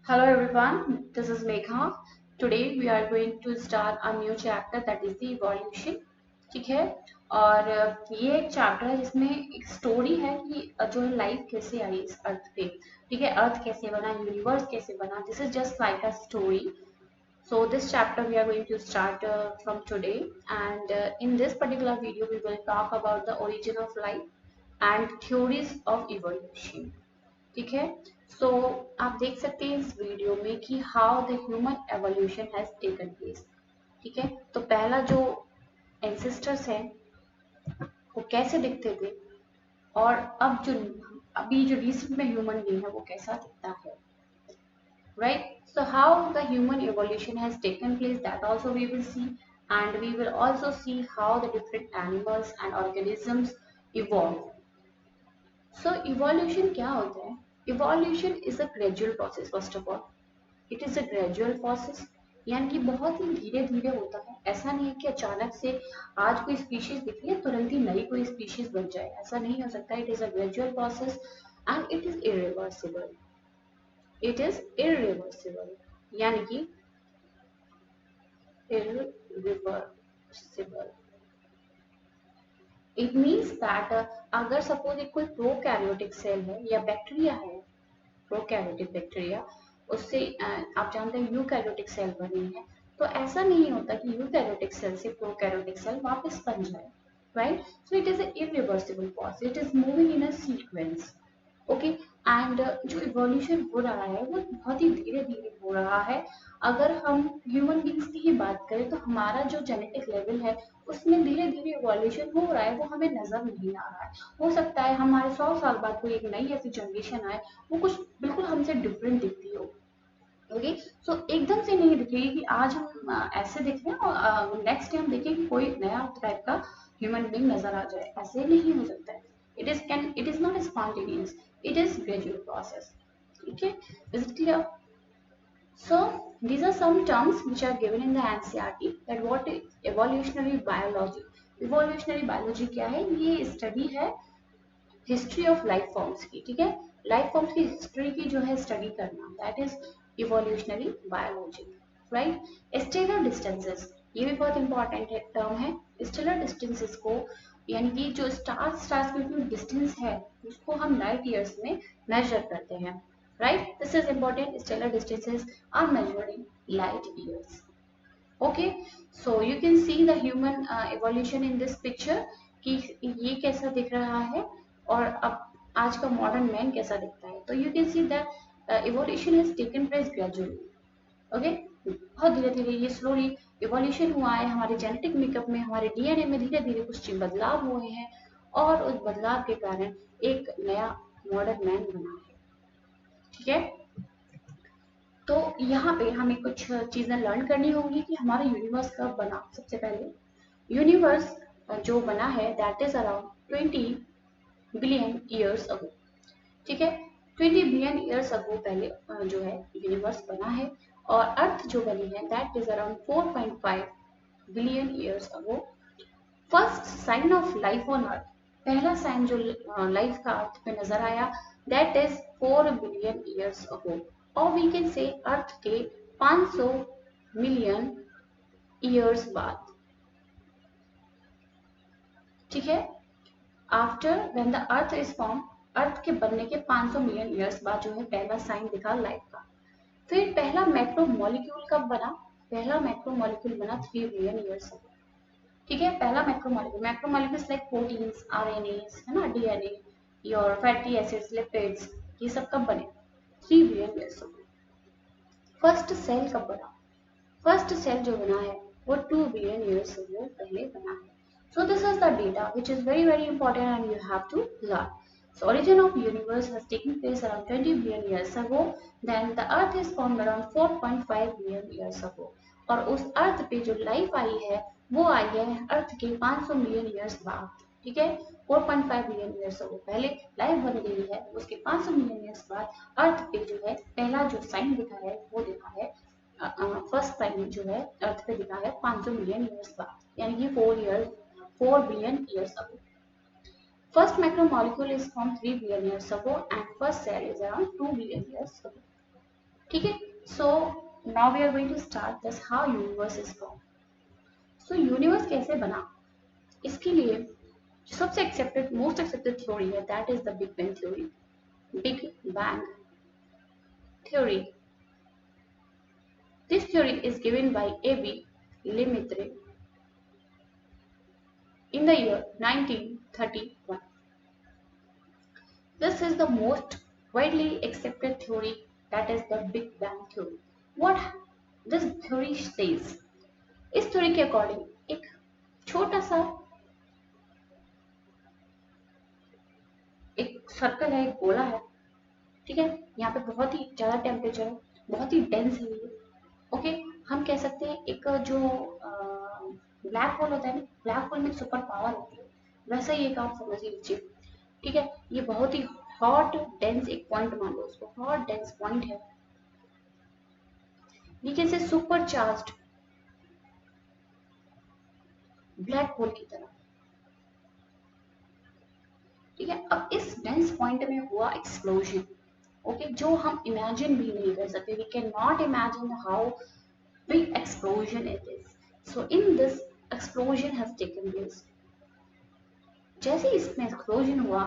Hello everyone, this is Megha. Today we are going to start a new chapter that is the evolution. ठीक है। और ये एक chapter है जिसमें एक स्टोरी है कि जो है लाइफ कैसे आई इस अर्थ पे। ठीक है, अर्थ कैसे बना, यूनिवर्स कैसे बना। This is just like a story. So this chapter we are going to start from today, and in this particular video we will talk about the origin of life and theories of evolution. ठीक है। सो आप देख सकते हैं इस video में कि how the human evolution has taken place. ठीक है, तो पहला जो एंसेस्टर्स हैं वो कैसे दिखते थे और अब जो अभी जो रिसेंट में ह्यूमन बीइंग है वो कैसा दिखता है, right. So how the human evolution has taken place that also we will see, and we will also see how the different animals and organisms evolve. So evolution क्या होता है? Evolution is a gradual process. First of all it is a gradual process, यानी कि बहुत ही धीरे धीरे होता है. ऐसा नहीं है कि अचानक से आज कोई स्पीशीज दिख रही है तुरंत ही नई कोई स्पीशीज बन जाए, ऐसा नहीं हो सकता. It is a gradual process and it is irreversible. It is irreversible यानी कि इरिवर्सिबल. इट मीन्स दैट अगर सपोज एक कोई प्रोकैरियोटिक सेल है या बैक्टीरिया है, प्रोकैरियोटिक बैक्टीरिया, उससे आप जानते हैं यूकैरियोटिक सेल बनी है, तो ऐसा नहीं होता कि यूकैरियोटिक सेल से प्रोकैरियोटिक सेल वापस बन जाए, right. So it is a irreversible process. It is moving in a sequence. Okay. And जो इवोल्यूशन हो रहा है वो बहुत ही धीरे धीरे हो रहा है. अगर हम ह्यूमन बींग्स की ही बात करें तो हमारा जो जेनेटिक लेवल है उसमें धीरे धीरे इवोल्यूशन हो रहा है, वो हमें नजर नहीं आ रहा है. हो सकता है हमारे 100 साल बाद कोई एक नई ऐसी जनरेशन आए, वो कुछ बिल्कुल हमसे डिफरेंट दिखती हो. ओके. सो एकदम से नहीं दिखेगी कि आज हम ऐसे दिख रहे हैं और नेक्स्ट डे हम देखें कि कोई नया टाइप का ह्यूमन बींग नजर आ जाए, ऐसे नहीं हो सकता है. It is not spontaneous. It is gradual process. Okay, is it clear? So these are some terms which are given in the NCERT. That what is evolutionary biology? Evolutionary biology क्या है? ये स्टडी है history of life forms की. ठीक है, life forms की history की जो है स्टडी करना, that is evolutionary biology, right. Stellar distances, ये भी बहुत इंपॉर्टेंट है टर्म है. स्टेलर डिस्टेंसेस को यानी कि जो स्टार्स के बीच डिस्टेंस है उसको हम लाइट ईयर्स में मेजर करते हैं, right. This is important. Stellar distances are measured in light years. Okay. So you can see the human evolution in this picture कि ये कैसा दिख रहा है और अब आज का मॉडर्न मैन कैसा दिखता है. तो you can see that evolution has taken place gradually. Okay, बहुत धीरे धीरे ये स्लोली इवोल्यूशन हुआ है. हमारे जेनेटिक मेकअप में, हमारे डीएनए में धीरे धीरे कुछ बदलाव हुए हैं और उस बदलाव के कारण एक नया मॉडर्न मैन बना है. ठीक है, तो यहाँ पे हमें कुछ चीजें लर्न करनी होंगी कि हमारा यूनिवर्स कब बना. सबसे पहले यूनिवर्स जो बना है that is around 20 billion years अगो. ठीक है, 20 बिलियन ईयर्स अगो पहले जो है यूनिवर्स बना है. और अर्थ जो बनी है that is around 4.5 billion years ago. First sign of life on earth, पहला साइन जो लाइफ का अर्थ पे नजर आया that is 4 billion years ago. और वी कैन से अर्थ के 500 मिलियन ईयर्स बाद. ठीक है, after when the earth is form, earth के बनने के 500 मिलियन ईयर्स बाद जो है पहला साइन दिखा लाइफ का. फिर पहला मैक्रो मॉलिक्यूल कब बना? पहला मैक्रो मॉलिक्यूल बना 3 बिलियन ईयर्स अगो. ठीक है, पहला macro molecules like proteins, RNAs है ना, DNA, your fatty acids, lipids, ये सब कब बने? 3 billion years ago. First cell कब बना? फर्स्ट सेल जो बना है वो 2 बिलियन ईयर्स अगो पहले बना है. So this is the data which is very very important and you have to learn. So origin of universe has taken place around 20 billion years ago. Then the earth is formed around 4.5 billion years ago. और उस अर्थ पे जो life I है वो आई है अर्थ के 500 million years बाद. ठीक है, 4.5 बिलियन ईयर्स अगो पहले लाइफ बन गई है, उसके 500 मिलियन ईयर्स बाद अर्थ पे जो है पहला जो साइन दिखा है वो दिखा है फर्स्ट साइन जो है अर्थ पे दिखा है 500 मिलियन ईयर्स बाद, यानी कि 4 billion years ago. First macromolecule is formed 3 billion years ago and first cell is around 2 billion years ago. ठीक है। So now we are going to start this how universe is form. So universe कैसे बना, इसके लिए जो सबसे accepted most accepted theory है that is the big bang theory. Big bang theory, this theory is given by A.B. Lemaitre in the year 1931. This is the most widely accepted theory, that is the Big Bang theory. What this theory says, इस theory के according एक छोटा सा एक circle है, एक गोला है, ठीक है। यहाँ पे बहुत ही ज्यादा टेम्परेचर है, बहुत ही डेंस है ये। ओके, हम कह सकते हैं एक जो ब्लैक होल होता है ना, ब्लैक होल में सुपर पावर होती है, वैसा ही एक आप समझ लीजिए। ठीक है, ये बहुत ही हॉट डेंस एक पॉइंट मान लो उसको, हॉट डेंस पॉइंट है, we can say super charged black hole की तरह। ठीक है, अब इस डेंस पॉइंट में हुआ एक्सप्लोजन, ओके, जो हम इमेजिन भी नहीं कर सकते, we can not imagine how big explosion it is. So in this explosion has taken place. जैसे इसमें एक्सप्लोजन हुआ,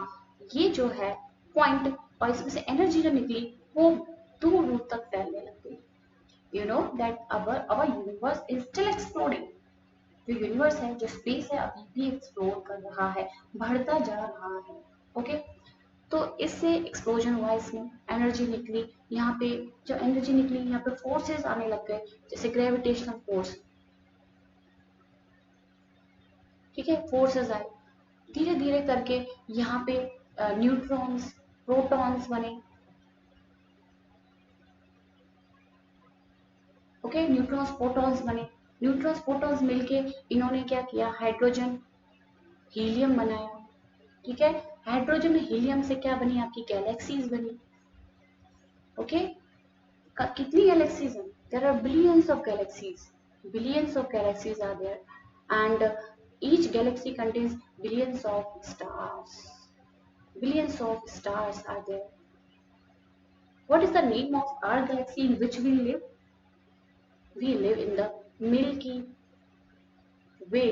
ये जो है पॉइंट और इसमें से एनर्जी जो निकली वो दूर दूर तक फैलने लग गई। You know that our universe is still exploring. जो यूनिवर्स है, जो स्पेस है, अभी भी एक्सप्लोर कर रहा है, बढ़ता जा रहा है। ओके, तो इससे एक्सप्लोजन हुआ, इसमें एनर्जी निकली, यहाँ पे जो एनर्जी निकली यहाँ पे फोर्सेस आने लग गए, जैसे ग्रेविटेशनल फोर्स। ठीक है, फोर्सेस आए, धीरे धीरे करके यहाँ पे न्यूट्रॉन्स प्रोटॉन्स बने। ओके, न्यूट्रॉन्स प्रोटॉन्स बने, न्यूट्रॉन्स प्रोटॉन्स मिलके इन्होंने क्या किया, हाइड्रोजन हीलियम बनाया। ठीक है, हाइड्रोजन और हीलियम से क्या बनी, आपकी गैलेक्सीज बनी। ओके, कितनी गैलेक्सीज हैं, there are billions of galaxies, billions of galaxies are there and each galaxy contains billions of stars, billions of stars are there. What is the name of our galaxy in which we live? We live in the Milky Way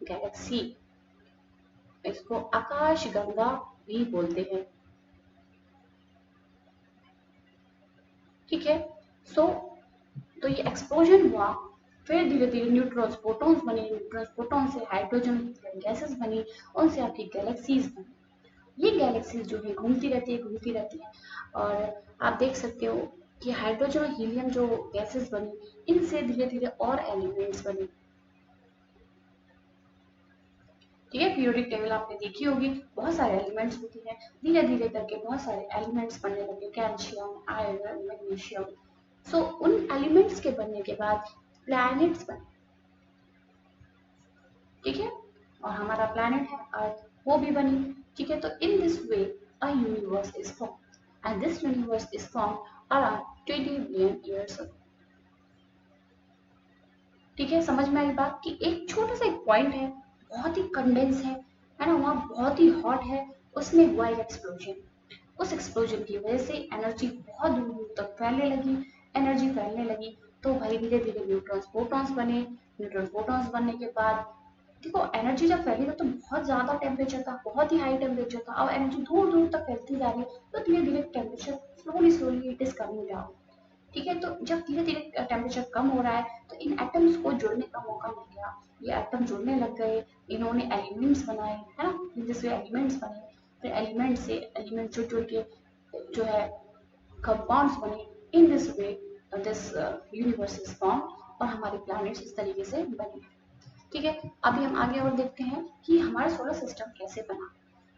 galaxy. इसको आकाश गंगा भी बोलते हैं। ठीक है, सो तो ये explosion हुआ, फिर धीरे धीरे न्यूट्रॉन्स प्रोटॉन्स बने, न्यूट्रॉन्स प्रोटॉन से हाइड्रोजन गैसेस बनी, उनसे आपकी गैलेक्सीज बनी। ये गैलेक्सीज जो है घूमती रहती है, घूमती रहती है, और आप देख सकते हो कि हाइड्रोजन और हीलियम जो गैसेस बनी, इनसे धीरे धीरे और एलिमेंट्स बने। ठीक है, पीरियोडिक टेबल आपने देखी होगी, बहुत सारे एलिमेंट्स होती हैं, धीरे धीरे करके बहुत सारे एलिमेंट्स बनने लगे, कैल्शियम, आयरन, मैग्नीशियम। सो उन एलिमेंट्स के बनने के बाद प्लैनेट्स बने। ठीक है, और हमारा प्लैनेट है अर्थ, वो भी बनी। ठीक है, तो in this way a universe is form and this universe is form around 20 billion years अगो। ठीक है, समझ में आई बात कि एक छोटा सा एक पॉइंट है, बहुत ही कंडेंस है ना, वहाँ बहुत ही हॉट है, उसमें हुआ एक एक्सप्लोजन। उस एक्सप्लोजन की वजह से एनर्जी बहुत दूर दूर तक फैलने लगी, एनर्जी फैलने लगी, तो भाई धीरे धीरे न्यूट्रॉन्स प्रोटॉन्स बने। न्यूट्रॉन्स प्रोटॉन्स बनने के बाद देखो एनर्जी जब फैली तो बहुत ज्यादा टेम्परेचर था, बहुत ही हाई टेम्परेचर था, और एनर्जी दूर दूर तक फैलती जा रही है, तो धीरे धीरे temperature slowly slowly it is coming down. ठीक है, तो जब धीरे धीरे टेम्परेचर कम हो रहा है तो इन एटम्स को जुड़ने का मौका मिल गया, ये एटम जुड़ने लग गए, इन्होंने एलिमेंट्स बनाए, है ना, जिससे एलिमेंट्स बने, फिर एलिमेंट से एलिमेंट जुड़ जुड़ के जो है कंपाउंड्स बने। In this way this universe is form, और हमारे प्लैनेट्स इस तरीके से बने। ठीक है, अभी हम आगे और देखते हैं कि हमारा सोलर सिस्टम कैसे बना।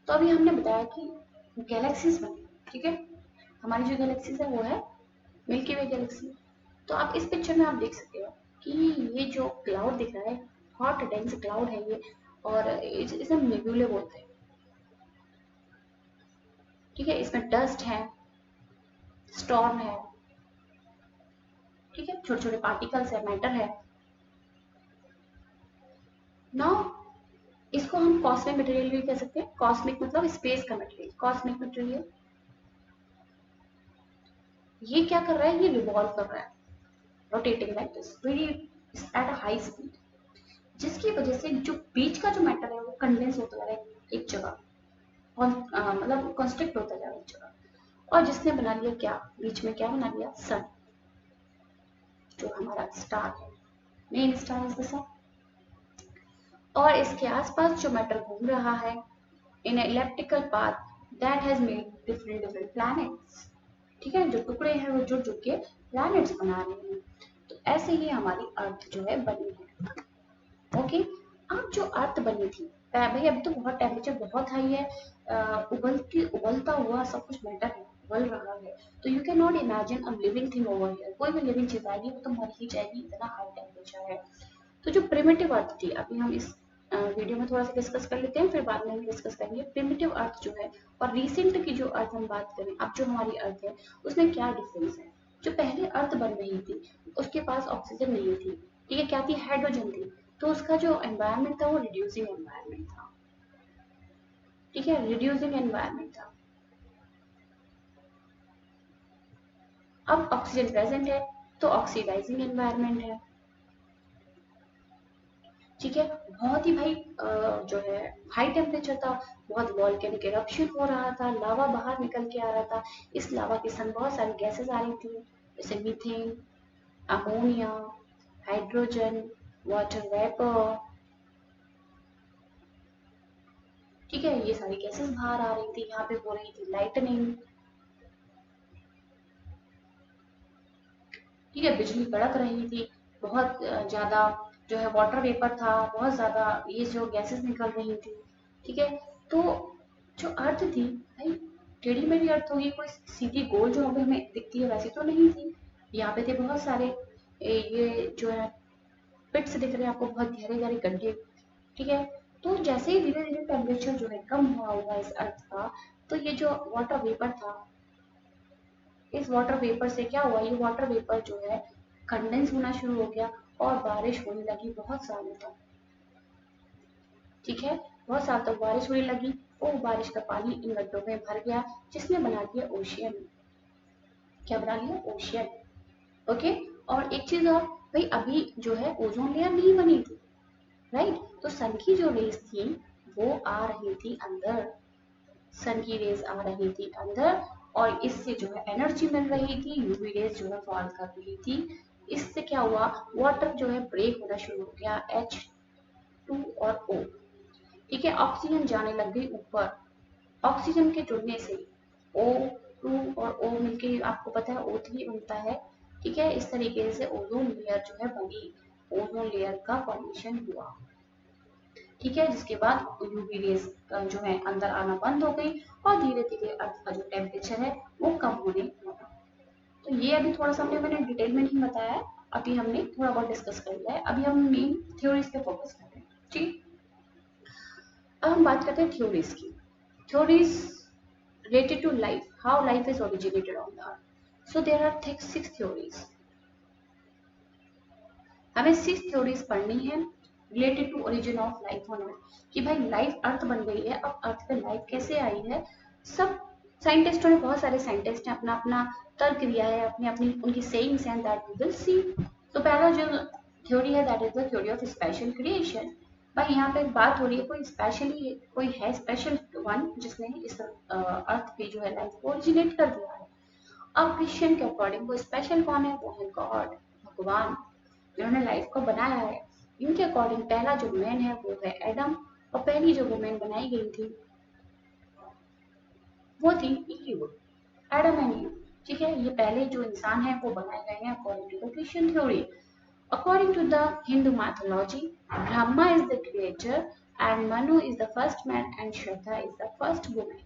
तो अभी हमने बताया कि गैलेक्सीज बनी। ठीक है, हमारी जो गैलेक्सीज है वो है मिल्की वे गैलेक्सी। तो आप इस पिक्चर में आप देख सकते हो कि ये जो क्लाउड दिख रहा है, हॉट डेंस क्लाउड है ये, और इसे हम नेबुले बोलते हैं। ठीक है, इसमें डस्ट है, स्टॉर्म है, ठीक है, छोटे छोटे पार्टिकल्स है, मैटर है। नाउ इसको हम कॉस्मिक मटेरियल भी कह सकते हैं। कॉस्मिक मतलब स्पेस का मटेरियल, कॉस्मिक मटेरियल। ये क्या कर रहा है, ये रिवॉल्व कर रहा है, rotating like this very at a high speed, जिसकी वजह से जो बीच का जो मैटर है वो कंडेंस होता जा रहा है एक जगह, मतलब कॉन्स्ट्रिक्ट होता जा रहा है एक जगह, और जिसने बना लिया क्या, बीच में क्या बना लिया, सन, जो हमारा स्टार है, main star is the sun. और इसके आसपास जो मैटर घूम रहा है in elliptical path that has made different different planets, ठीक है, जो टुकड़े हैं वो जुड़ जुड़ के प्लैनेट्स बना रहे हैं। तो ऐसे ही हमारी अर्थ जो है बनी है। ओके, अब जो अर्थ बनी थी, भाई अभी तो बहुत टेम्परेचर बहुत हाई है, उबलता हुआ सब कुछ मैटर है, उबल रहा है, तो you can not imagine a living thing over here, कोई भी लिविंग चीज आएगी वो तो मर ही जाएगी, इतना हाई टेम्परेचर है। तो जो प्रिमिटिव अर्थ थी, अभी हम इस वीडियो में थोड़ा सा डिस्कस कर लेते हैं, फिर बाद में हम डिस्कस करेंगे प्रिमिटिव अर्थ जो है और रिसेंट की जो अर्थ हम बात करें, अब जो हमारी अर्थ है उसमें क्या डिफरेंस है। जो पहले अर्थ बन रही थी उसके पास ऑक्सीजन नहीं थी, ठीक है, क्या थी, हाइड्रोजन थी, तो उसका जो एनवायरमेंट था वो रिड्यूसिंग एनवायरमेंट था, ठीक है, रिड्यूसिंग एनवायरमेंट था। अब ऑक्सीजन प्रेजेंट है तो ऑक्सीडाइजिंग एनवायरमेंट है, ठीक है, बहुत ही भाई जो है हाई टेम्परेचर था, बहुत वॉल्केनिक इरप्शन हो रहा था, लावा बाहर निकल के आ रहा था, इस लावा के संग बहुत सारी गैसेस आ रही थी, जैसे methane, ammonia, hydrogen, water vapour, ठीक है, ये सारी गैसेस बाहर आ रही थी, यहाँ पे हो रही थी लाइटनिंग, ठीक है, बिजली कड़क रही थी, बहुत ज्यादा जो है वाटर वेपर था, बहुत ज्यादा ये जो गैसेस निकल रही थी, ठीक है। तो जो अर्थ थी भाई, टेढ़ी मेढ़ी अर्थ होगी, कोई सीधी गोल जो हमें दिखती है वैसी तो नहीं थी, यहाँ पे थे बहुत सारे ये जो है पिट्स दिख रहे हैं आपको, बहुत गहरे गहरे गड्ढे, ठीक है। तो जैसे ही धीरे धीरे टेम्परेचर जो है कम हुआ होगा इस अर्थ का, तो ये जो वाटर वेपर था, इस वाटर वेपर से क्या हुआ, ये वाटर वेपर जो है कंडेंस होना शुरू हो गया और बारिश होने लगी बहुत सालों तक, ठीक है, बहुत साल तक बारिश होने लगी, और बारिश का पानी इन गड्ढों में भर गया, जिसने बना दिया ओशियन, क्या बना लिया, ओशियन। ओके, और एक चीज और, भाई अभी जो है ओजोन लेयर नहीं बनी थी, राइट, तो सन की जो रेस थी वो आ रही थी अंदर, सन की रेज आ रही थी अंदर, और इससे जो है एनर्जी मिल रही थी, यूवी रेज जो है फॉल कर रही थी, इससे क्या हुआ, वाटर जो है ब्रेक होना शुरू हो गया, H2 और O, ठीक है, ऑक्सीजन जाने लग गई ऊपर, ऑक्सीजन के जुड़ने से O2 और O मिलके आपको पता है O3 बनता है, ठीक है, इस तरीके से ओजोन लेयर जो है बनी, ओजोन लेयर का फॉर्मेशन हुआ, ठीक है, जिसके बाद यूवी रेज जो है अंदर आना बंद हो गई, और धीरे धीरे अर्थ का जो टेम्परेचर है वो कम होने लगा। तो ये अभी थोड़ा सा मैंने डिटेल में नहीं बताया है, अभी हमने थोड़ा बहुत डिस्कस कर लिया है, अभी हम मेन थ्योरीज पे फोकस कर रहे हैं, ठीक। अब हम बात करते हैं थ्योरीज की, theories related to life, how life is originated on the earth. So there are six theories, हमें सिक्स थ्योरीज पढ़नी है related to origin of life on earth, कि भाई लाइफ अर्थ बन गई है, अब अर्थ पे लाइफ कैसे आई है। सब साइंटिस्टों ने, बहुत सारे साइंटिस्ट ने अपना अपना तर्क दिया है, अपनी अपनी उनकी सेइंग्स हैं, दैट वी विल सी। तो पहला जो थ्योरी है that is the theory of special creation. भाई यहाँ पे बात हो रही है, कोई स्पेशली कोई है स्पेशल वन जिसने इस अर्थ पे जो है लाइफ को ओरिजिनेट कर दिया है। अब क्रिश्चियन के अकॉर्डिंग वो स्पेशल कौन है, वो है गॉड, भगवान, जिन्होंने लाइफ को बनाया है। इनके अकॉर्डिंग पहला जो मैन है वो है एडम, और पहली जो वुमेन बनाई गई थी वो थी ईव, एडम एंड ईव, ठीक है, ये पहले जो इंसान है वो बनाए गए हैं according to the Christian theory. According to the Hindu mythology, Brahma is the creator and Manu is the first man and Shraddha is the first women.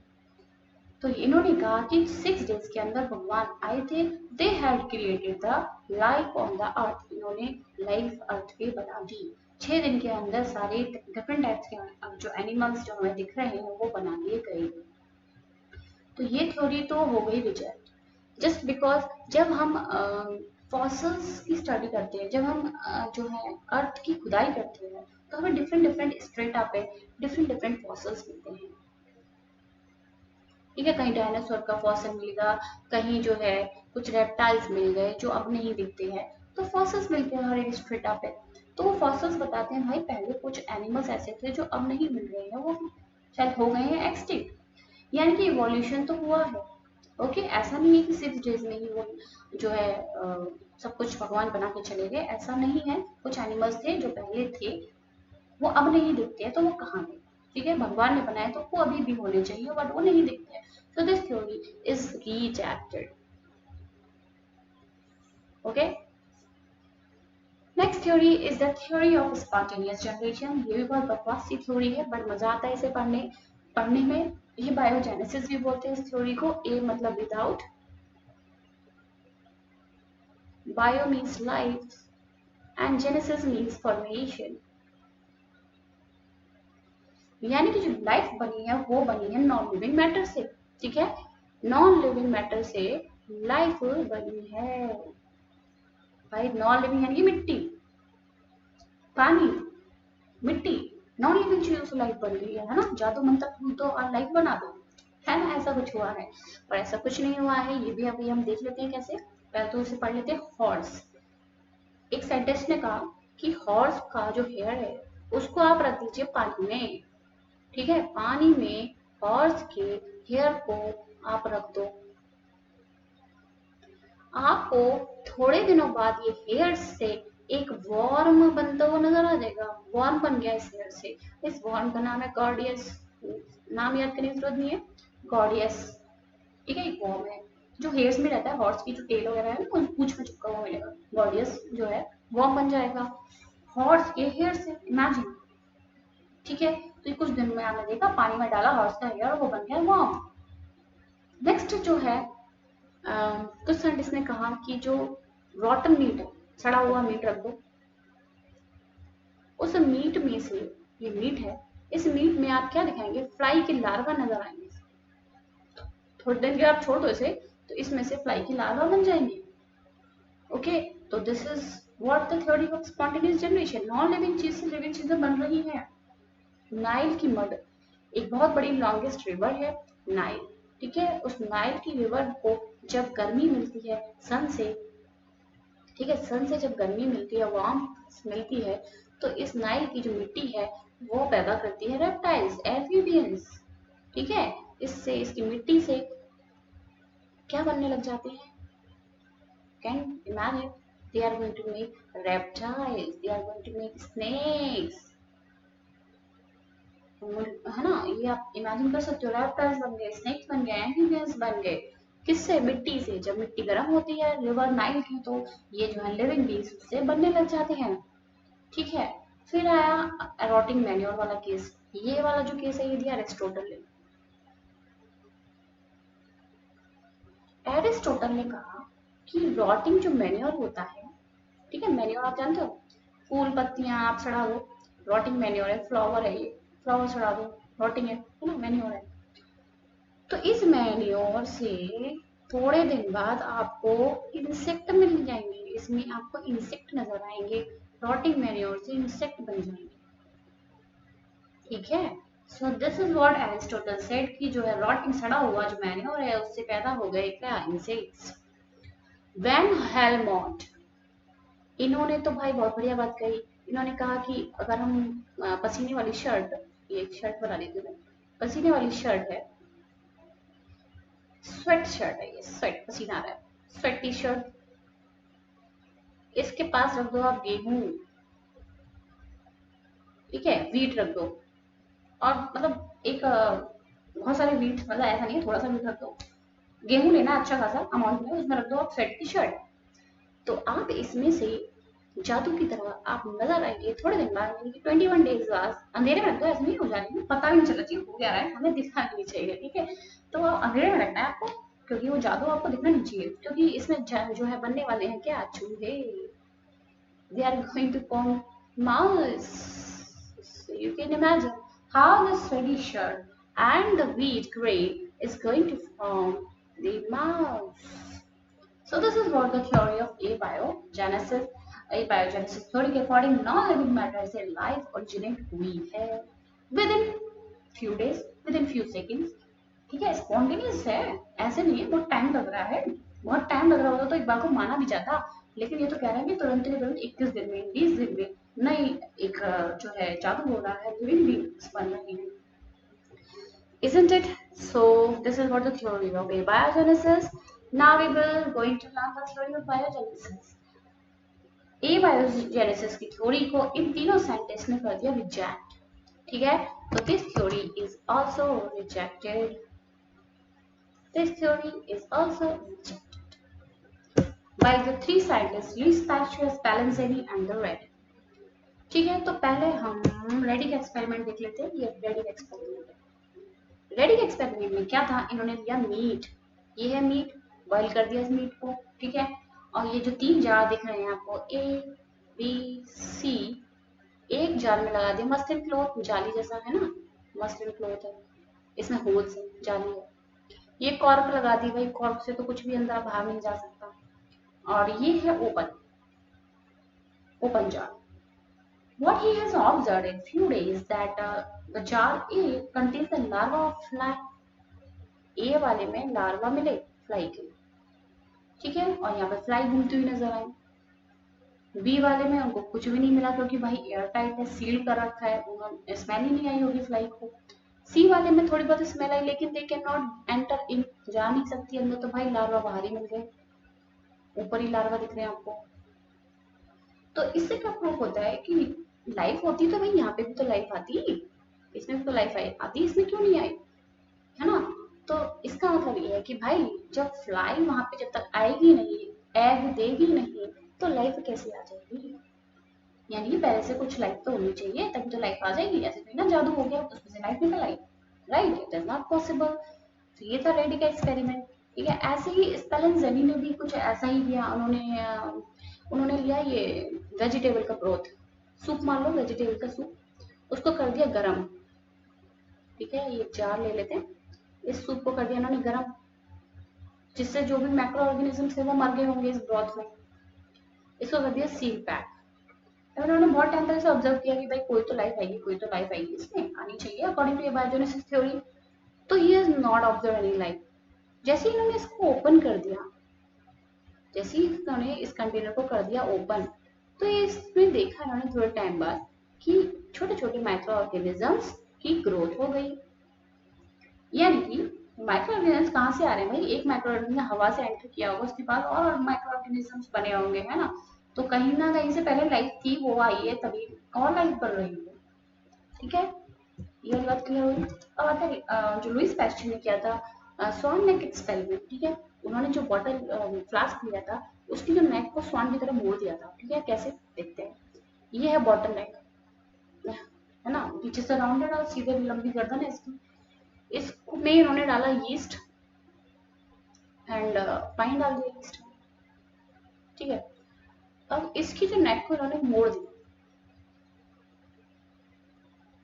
तो इन्होंने कहा कि 6 डेज के अंदर भगवान आए थे, they had created the life on the earth, इन्होंने लाइफ अर्थ पे बना दी, 6 दिन के अंदर सारे डिफरेंट टाइप्स के जो एनिमल्स जो हमें दिख रहे हैं वो बना दिए गए। तो ये थ्योरी तो हो गई रिजेक्ट, जस्ट बिकॉज जब हम फॉसिल्स की स्टडी करते हैं, जब हम जो है अर्थ की खुदाई करते हैं, तो हमें डिफरेंट डिफरेंट स्ट्रेटा पे डिफरेंट डिफरेंट फॉसिल्स मिलते हैं, ठीक है, कहीं डायनासोर का फॉसिल मिलेगा, कहीं जो है कुछ रेप्टाइल्स मिल गए जो अब नहीं दिखते हैं, तो फॉसिल्स मिलते हैं हर एक स्ट्रेटा पे। तो वो फॉसिल्स बताते हैं भाई पहले कुछ एनिमल्स ऐसे थे जो अब नहीं मिल रहे हैं, वो शायद हो गए हैं एक्सटिंक्ट, यानी कि इवोल्यूशन तो हुआ है। ओके, ऐसा नहीं है कि 6 days में ही वो जो है सब कुछ भगवान बना के चले गए, ऐसा नहीं है। कुछ एनिमल्स थे जो पहले थे वो अब नहीं दिखते हैं, तो वो कहाँ गए? ठीक है, भगवान ने बनाए तो वो अभी भी होने चाहिए, बट वो नहीं दिखते हैं। So this theory is rejected. Okay, next theory is the theory of spontaneous generation. ये भी बहुत बकवास सी थ्योरी है, बट मजा आता है इसे पढ़ने में। ये बायोजेनेसिस भी बोलते हैं इस थ्योरी को। ए मतलब without, bio means life, and genesis means formation. यानी कि जो लाइफ बनी है वो बनी है नॉन लिविंग मैटर से। ठीक है, नॉन लिविंग मैटर से लाइफ बनी है। भाई नॉन लिविंग यानी कि मिट्टी, पानी, मिट्टी, नॉन लिविंग चीजों से लाइफ बन गई है ना। जादू मंत्र फूल दो और लाइफ बना दो, है ना, ऐसा कुछ हुआ है? पर ऐसा कुछ नहीं हुआ है। ये भी अभी हम देख लेते हैं कैसे। पहले तो इसे पढ़ लेते हैं। हॉर्स, एक साइंटिस्ट ने कहा कि हॉर्स का जो हेयर है उसको आप रख दीजिए पानी में। ठीक है, पानी में हॉर्स के हेयर को आप रख दो, आपको थोड़े दिनों बाद ये हेयर से एक वॉर्म बनता हुआ नजर आ जाएगा। वॉर्म बन गया इस हेयर से। इस वॉर्म का नाम है गॉर्डियस। नाम याद करने की जरूरत नहीं है, गॉर्डियस। ठीक है, एक वॉर्म है जो हेयर्स में रहता है। हॉर्स की जो टेल वगैरह है ना, पूंछ में चिपका हुआ मिलेगा। गॉर्डियस जो है वॉर्म बन जाएगा हॉर्स के हेयर से, इमेजिन। ठीक है, तो ये कुछ दिन में आपने देखा, पानी में डाला हॉर्स का हेयर, वो बन गया वॉर्म। नेक्स्ट जो है कुछ साइंटिस्ट ने कहा कि जो रॉटन मीट है, सड़ा हुआ मीट रख दो, उस मीट में से, ये मीट है, इस मीट में आप क्या दिखाएंगे? फ्लाई के लार्वा नजर आएंगे। थोड़ी देर के आप छोड़ दो इसे, तो इसमें से फ्लाई की लार्वा बन जाएंगे। ओके, तो this is what the theory of spontaneous generation. Non living चीज से लिविंग चीजें बन रही हैं। नाइल की मड, एक बहुत बड़ी लॉन्गेस्ट रिवर है नाइल। ठीक है, उस नाइल की रिवर को जब गर्मी मिलती है सन से, ठीक है, सन से जब गर्मी मिलती है, वार्म मिलती है, तो इस नाइल की जो मिट्टी है वो पैदा करती है रेप्टाइल्स, एम्फीबियंस। ठीक है, इससे, इसकी मिट्टी से क्या बनने लग जाते हैं? Can imagine, they are going to make reptiles, they are going to make snakes, है ना। ये आप इमेजिन कर सकते हो, रेप्टाइल्स बन गए, स्नेक्स बन गए, एम्फीबियंस बन गए। किससे? मिट्टी से। जब मिट्टी गर्म होती है रिवर नाइल की, तो ये जो है लिविंग बींग्स उससे बनने लग जाते हैं। ठीक है, फिर आया एरोटिंग मैन्योर वाला केस। ये वाला जो केस है ये दिया एरिस्टोटल ने। एरिस्टोटल ने कहा कि रॉटिंग जो मैन्योर होता है, ठीक है, मैन्योर आप जानते हो, फूल पत्तियां आप सड़ा दो, रॉटिंग मैन्योर है। फ्लावर है, ये फ्लावर सड़ा दो, रॉटिंग है ना, मैन्योर है। तो इस मैन्योर से थोड़े दिन बाद आपको इंसेक्ट मिल जाएंगे, इसमें आपको इंसेक्ट नजर आएंगे। रॉटिंग मैन्योर से इंसेक्ट बन जाएंगे। ठीक है, so this is what Aristotle said कि जो है रॉटिंग सड़ा हुआ जो मैन्योर है उससे पैदा हो गए क्या? इंसेक्ट्स। वैन हेलमोट, इन्होंने तो भाई बहुत बढ़िया बात कही। इन्होंने कहा कि अगर हम पसीने वाली शर्ट, ये शर्ट बना लेती हूँ, पसीने वाली शर्ट है, स्वेट शर्ट है, ये स्वेट, पसीना आ रहा है, स्वेट टी शर्ट, इसके पास रख दो आप गेहूं, ठीक है, वीट रख दो, और मतलब एक बहुत सारे वीट, मतलब ऐसा नहीं है, थोड़ा सा वीट रख दो। गेहूं लेना अच्छा खासा अमाउंट में, उसमें रख दो आप स्वेट टी शर्ट। तो आप इसमें से जादू की तरह आप नजर आएंगे थोड़े दिन बाद, यानी कि 21 days बाद। अंधेरे में तो ऐसे नहीं हो जाएंगे, पता भी नहीं चलना चाहिए हो क्या रहा है, हमें दिखना नहीं चाहिए। ठीक है, तो अंधेरे में रखना है आपको, क्योंकि वो जादू आपको दिखना नहीं चाहिए, क्योंकि इसमें जो है बनने वाले हैं क्या? चूहे। They are going to form mouse. You can imagine how the sweaty shirt and the wheat grain is going to form the mouse. So this is what the theory of abiogenesis, abiogenesis theory के according non-living matter से life originate हुई है within few days, within few seconds। ठीक है, spontaneous है, ऐसे नहीं है बहुत टाइम लग रहा है। बहुत टाइम लग रहा होता तो एक बार को माना भी जाता, लेकिन ये तो कह रहा है कि तुरंत के तुरंत 21 दिन में, 20 दिन में नई एक जो है जादू हो रहा है, लिविंग बीइंग्स बन रही है। Isn't it? So this is what the theory of abiogenesis. Now we will going to learn the theory of biogenesis. Abiogenesis की थ्योरी को इन तीनों साइंटिस्ट ने कर दिया रिजेक्ट, ठीक है? तो this theory is also rejected. This theory is also rejected by the three scientists Louis Pasteur, Spallanzani and the Reddy. ठीक है, तो पहले हम रेडी का एक्सपेरिमेंट देख लेते हैं. ये रेडी का एक्सपेरिमेंट है. रेडी एक्सपेरिमेंट में क्या था, इन्होंने लिया मीट, ये है मीट, बॉईल कर दिया इस मीट को, ठीक है? और ये जो तीन जार दिख रहे हैं आपको ए बी सी, एक जार में लगा दिया मस्लिन क्लॉथ, जाली जैसा है ना, मस्लिन क्लॉथ है, इसमें होल्स है, जाली है. ये कॉर्क लगा दी भाई, कॉर्क से तो कुछ भी अंदर बाहर नहीं जा सकता. और ये है open, open jar. What he has observed in few days that the jar A contains the larva of fly. A वाले में लार्वा मिले फ्लाई के, ठीक है? और यहाँ पे फ्लाई घूमती हुई नजर आई. बी वाले में उनको कुछ भी नहीं मिला क्योंकि भाई एयर टाइट है, सील कर रखा है, उन्होंने स्मेल ही नहीं आई होगी फ्लाई को. सी वाले में थोड़ी बहुत स्मेल आई, लेकिन they can not enter in, जा नहीं सकती अंदर, तो भाई लार्वा बाहर ही मिल गए, ऊपर ही लार्वा दिख रहे हैं आपको. तो इससे क्या प्रूफ होता है कि लाइफ होती तो भाई यहाँ पे भी तो लाइफ आती, इसमें भी तो लाइफ आती, इसमें क्यों नहीं आई, है ना? तो इसका मतलब ये है कि भाई जब फ्लाई वहां पे जब तक आएगी नहीं, एग देगी नहीं, तो लाइफ कैसे आ जाएगी? यानी पहले से कुछ लाइफ तो होनी चाहिए तभी तो लाइफ आ जाएगी. ऐसे तो ना जादू हो गया तो उसमें से लाइफ निकल आई, right? It is not possible. तो ये था रेडी का एक्सपेरिमेंट, ठीक है? ऐसे ही स्पेलेंजेनी ने भी कुछ ऐसा ही किया. उन्होंने लिया ये वेजिटेबल का ब्रोथ, सूप मान लो, वेजिटेबल का सूप, उसको कर दिया गरम, ठीक है? ये जार ले लेते हैं, इस सूप को कर दिया इन्होंने गरम, जिससे जो भी मैक्रो ऑर्गेनिजम्स थे वो मर गए होंगे इस ब्रॉथ में. इसको कर दिया सील पैक. उन्होंने बहुत टाइम तक ऑब्जर्व किया कि भाई कोई तो लाइफ आएगी, कोई तो लाइफ आएगी, इसमें आनी चाहिए अकॉर्डिंग टू बायोजेनेसिस थ्योरी. तो he has not observe any life. जैसे ही इन्होंने इसको ओपन कर दिया, जैसे ही इन्होंने इस कंटेनर को कर दिया ओपन, तो इसमें देखा इन्होंने थोड़े टाइम बाद कि छोटे छोटे माइक्रो ऑर्गेनिजम्स की ग्रोथ हो गई. यानी कि माइक्रो ऑर्गेनिजम्स कहाँ से आ रहे हैं भाई? एक माइक्रो ऑर्गेनिज्म हवा से एंटर किया होगा, उसके बाद और माइक्रो ऑर्गेनिजम्स बने होंगे, है ना? तो कहीं ना कहीं से पहले लाइफ थी, वो आई है, तभी और लाइफ बढ़ रही है, ठीक है? ये वाली बात क्लियर हुई. अब आता है जो लुईस पैस्चर ने किया था स्वान नेक एक्सपेरिमेंट, ठीक है? उन्होंने जो बॉटल फ्लास्क लिया था, उसकी जो नेक को स्वान की तरह मोड़ दिया था, ठीक है? कैसे देखते हैं. ये है बॉटल नेक, है ना? पीछे से राउंडेड और सीधे लंबी गर्दन है इसकी. इसमें इन्होंने डाला यीस्ट एंड पानी डाल दिया यीस्ट, ठीक है? अब इसकी जो नेक को इन्होंने मोड़ दिया,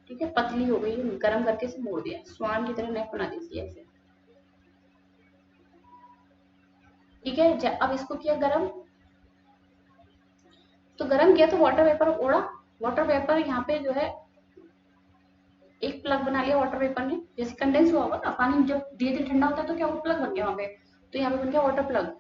ठीक है? पतली हो गई, गर्म करके इसे मोड़ दिया, स्वान की तरह नेक बना दी ऐसे, ठीक है? अब इसको किया गरम, तो गरम किया तो वाटर वेपर उड़ा. वाटर वेपर यहाँ पे जो है एक प्लग बना लिया वाटर वेपर ने, जैसे कंडेंस हुआ होगा ना पानी, जब धीरे धीरे ठंडा होता है तो क्या वो प्लग बन गया वहां पे, तो यहाँ पे बन गया वाटर प्लग,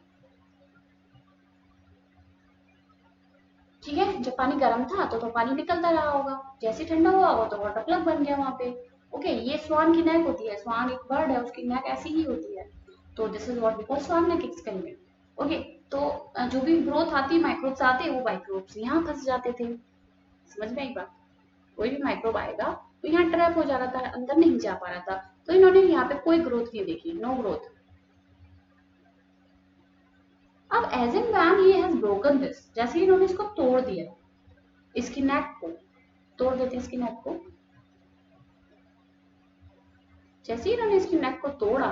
ठीक है? जब पानी गर्म था तो पानी निकलता रहा होगा, जैसे ठंडा हुआ होगा तो वाटर प्लग बन गया वहां पे. ओके, ये स्वान की नेक होती है, स्वान एक बर्ड है, उसकी नेक ऐसी ही होती है. तो this is what we call swan neck experiment. Okay, तो जो भी ग्रोथ आती, माइक्रोब्स आते, वो माइक्रोब्स यहाँ फंस जाते थे. समझ में आई बात? कोई भी माइक्रोब आएगा तो यहाँ ट्रैप हो जा रहा था, अंदर नहीं जा पा रहा था. तो इन्होंने यहाँ पे कोई ग्रोथ नहीं देखी, नो ग्रोथ. अब as and when he has broken this, जैसे ही इन्होंने इसको तोड़ दिया, इसकी नेक को तोड़ देते, इसकी नेक को, जैसे ही इन्होंने इसकी नेक को तोड़ा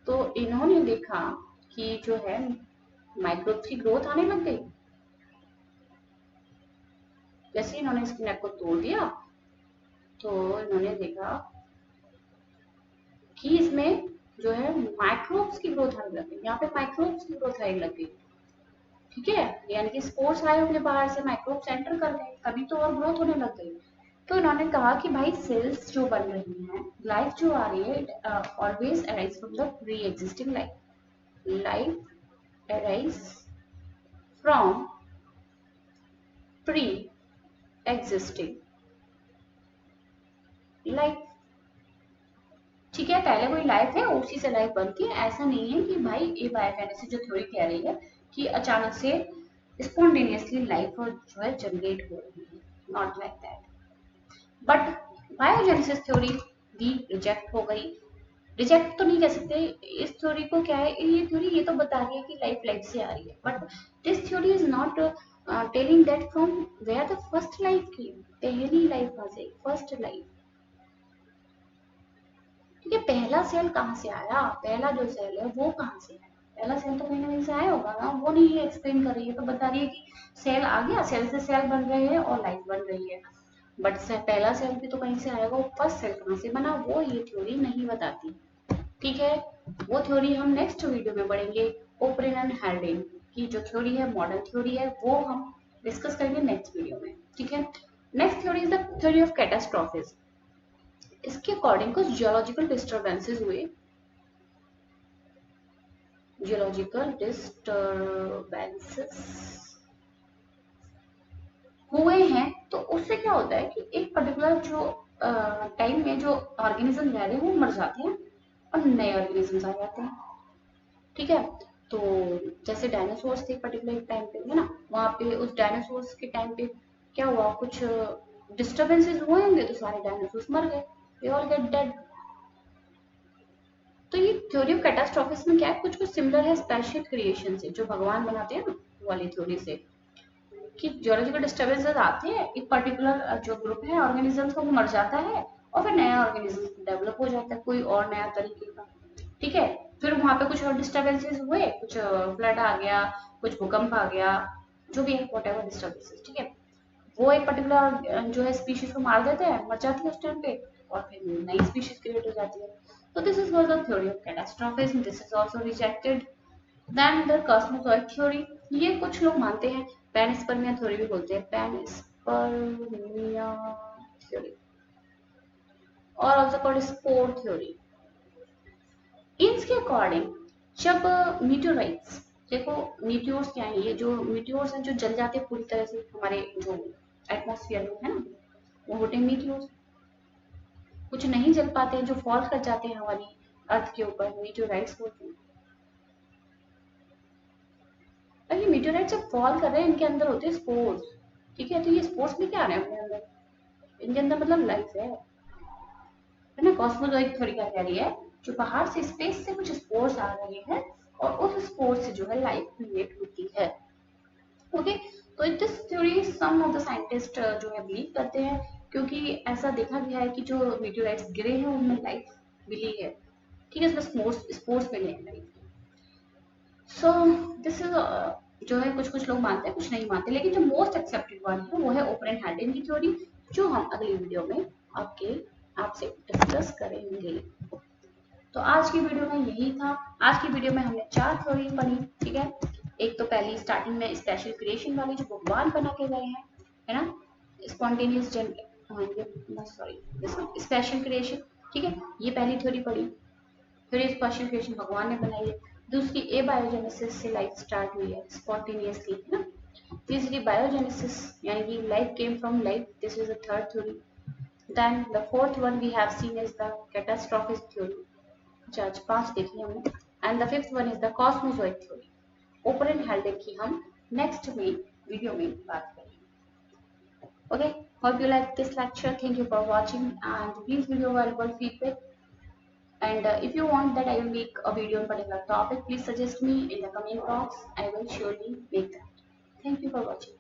तो इन्होंने देखा कि जो है माइक्रोब्स की ग्रोथ आने लग गई. जैसे ही इन्होंने इसकी नेक को तोड़ दिया तो इन्होंने देखा कि इसमें जो है माइक्रोब्स की ग्रोथ आने लग गई. यहाँ पे माइक्रोब्स की ग्रोथ आने लग गई, ठीक है? यानी कि स्पोर्स आए होंगे बाहर से, माइक्रोब्स एंटर कर गए, तभी तो और ग्रोथ होने लग गई. तो इन्होंने कहा कि भाई सेल्स जो बन रही हैं, लाइफ जो आ रही है, it always arise from the pre existing life. Life arise from pre-existing life। ठीक है, पहले कोई लाइफ है उसी से लाइफ बनती है। ऐसा नहीं है कि भाई ये बायोजेनेसिस जो थ्योरी कह रही है कि अचानक से स्पॉन्टेनियसली लाइफ जो है जनरेट हो रही है, not like that. But biogenesis theory भी रिजेक्ट हो गई। रिजेक्ट तो नहीं कह सकते, इस थ्योरी को क्या है, ये थ्योरी ये तो बता रही है कि लाइफ लाइफ से आ रही है, but this theory is not telling that from where the first life की, पहली लाइफ कहां से, फर्स्ट लाइफ। ठीक है, पहला सेल कहाँ से आया, पहला जो सेल है वो कहाँ से आया, पहला सेल तो कहीं ना कहीं से आया होगा ना, वो नहीं ये एक्सप्लेन कर रही है, तो बता रही है कि सेल आ गया, सेल से सेल बन रहे हैं और लाइफ बन रही है, बट पहला सेल भी तो कहीं से आएगा, वो फर्स्ट सेल कहाँ से बना वो ये थ्योरी नहीं बताती। ठीक है, वो थ्योरी हम नेक्स्ट वीडियो में पढ़ेंगे। ओपरेन एंड हार्डिंग की जो थ्योरी है, मॉडर्न थ्योरी है, वो हम डिस्कस करेंगे नेक्स्ट वीडियो में। ठीक है, next theory is the theory of catastrophes. इसके अकॉर्डिंग कुछ जियोलॉजिकल डिस्टरबेंसेस हुए, जियोलॉजिकल डिस्टरबेंसेस हुए हैं, तो उससे क्या होता है कि एक पर्टिकुलर जो टाइम में जो ऑर्गेनिज्म रह रहे हैं वो मर जाते हैं और नए ऑर्गेनिजम्स आ जाते हैं। ठीक है, तो जैसे डायनासोर्स थे पर्टिकुलर टाइम पे, है ना, वहां पे उस डायनासोर्स के टाइम पे क्या हुआ, कुछ डिस्टरबेंसेस हुए होंगे तो सारे डायनासोर्स मर गए, दे ऑल गेट डेड। तो ये थ्योरी ऑफ कैटास्ट्रोफिस में क्या है, कुछ कुछ सिमिलर है स्पेशल क्रिएशन से, जो भगवान बनाते हैं ना वाली थ्योरी से, कि जियोलॉजिकल डिस्टर्बेंसेस आते हैं, एक पर्टिकुलर जो ग्रुप है ऑर्गेनिजम्स का वो मर जाता है और फिर नया ऑर्गेनिज्म डेवलप हो जाता है कोई और नया तरीके का। ठीक है, फिर वहां पे कुछ और डिस्टर्बेंसेस हुए, कुछ फ्लड आ गया, कुछ भूकंप आ गया, जो भी है व्हाटएवर डिस्टर्बेंसेस। ठीक है, वो एक पर्टिकुलर जो है स्पीशीज को मार देते हैं, मर जाती है उस टाइम पे, और फिर नई स्पीशीज क्रिएट हो जाती है। तो this is was the theory of catastrophism, this is also rejected. Then the cosmozoic theory, ये कुछ लोग मानते हैं, पैनस्पर्मिया थ्योरी भी बोलते हैं, पैनस्पर्मिया थ्योरी और आल्सो कॉल्ड स्पोर थ्योरी। इनके अकॉर्डिंग जब मीटियोराइट्स, देखो मीटियोर्स क्या है, ये जो मीटियोर्स हैं जो जल जाते हैं पूरी तरह से हमारे जो एटमॉस्फेयर में, है ना, वो होते हैं मीटियोर्स। कुछ नहीं जल पाते हैं, जो फॉल कर जाते हैं हमारी अर्थ के ऊपर, मीटियोराइट्स होते हैं। और ये मीटियोराइट जब फॉल कर रहे हैं, इनके अंदर होते हैं स्पोर्स। ठीक है, तो ये स्पोर्स लेके आ रहे हैं अपने अंदर, इनके अंदर मतलब लाइफ है ना। कॉस्मोलॉजिक थ्योरी क्या कह रही है, जो बाहर से स्पेस से कुछ स्पोर्स आ रहे हैं और उस स्पोर से जो है लाइफ क्रिएट होती है। ओके, तो this theory some of the scientist जो है बिलीव करते हैं, क्योंकि ऐसा देखा गया है कि जो मीटियोराइट्स गिरे हैं उनमें लाइफ मिली है। ठीक है, इसमें स्पोर्स मिले हैं लाइफ। सो दिस इज जो है कुछ कुछ लोग मानते हैं, कुछ नहीं मानते, लेकिन जो मोस्ट एक्सेप्टेड वन है वो है ओपन हैंडेड की थ्योरी, जो हम अगली वीडियो में आपसे डिस्कस करेंगे। तो आज की वीडियो में यही था। आज की वीडियो में हमने 4 थ्योरी पढ़ी। ठीक है, एक तो पहली स्टार्टिंग में स्पेशल क्रिएशन वाली, जो भगवान बना के गए हैं, है ना, स्पॉन्टेनियस सॉरी स्पेशल क्रिएशन। ठीक है, ये पहली थ्योरी पढ़ी, फिर स्पेशल क्रिएशन भगवान ने बनाई है। दूसरी ए बायोजेनेसिस से लाइफ स्टार्ट हुई है स्पॉन्टेनियसली, है ना। तीसरी बायोजेनेसिस यानी कि life came from life, this is the third theory. Then the fourth one we have seen is the catastrophic theory, अच्छा आज 5 देख लिया हमने। And the fifth one is the cosmozoic theory. Open and हेल्डेड की हम नेक्स्ट में video में बात करेंगे। Okay, hope you like this lecture. Thank you for watching and please give your valuable feedback. And if you want that I will make a video on particular topic, please suggest me in the comment box. I will surely make that. Thank you for watching.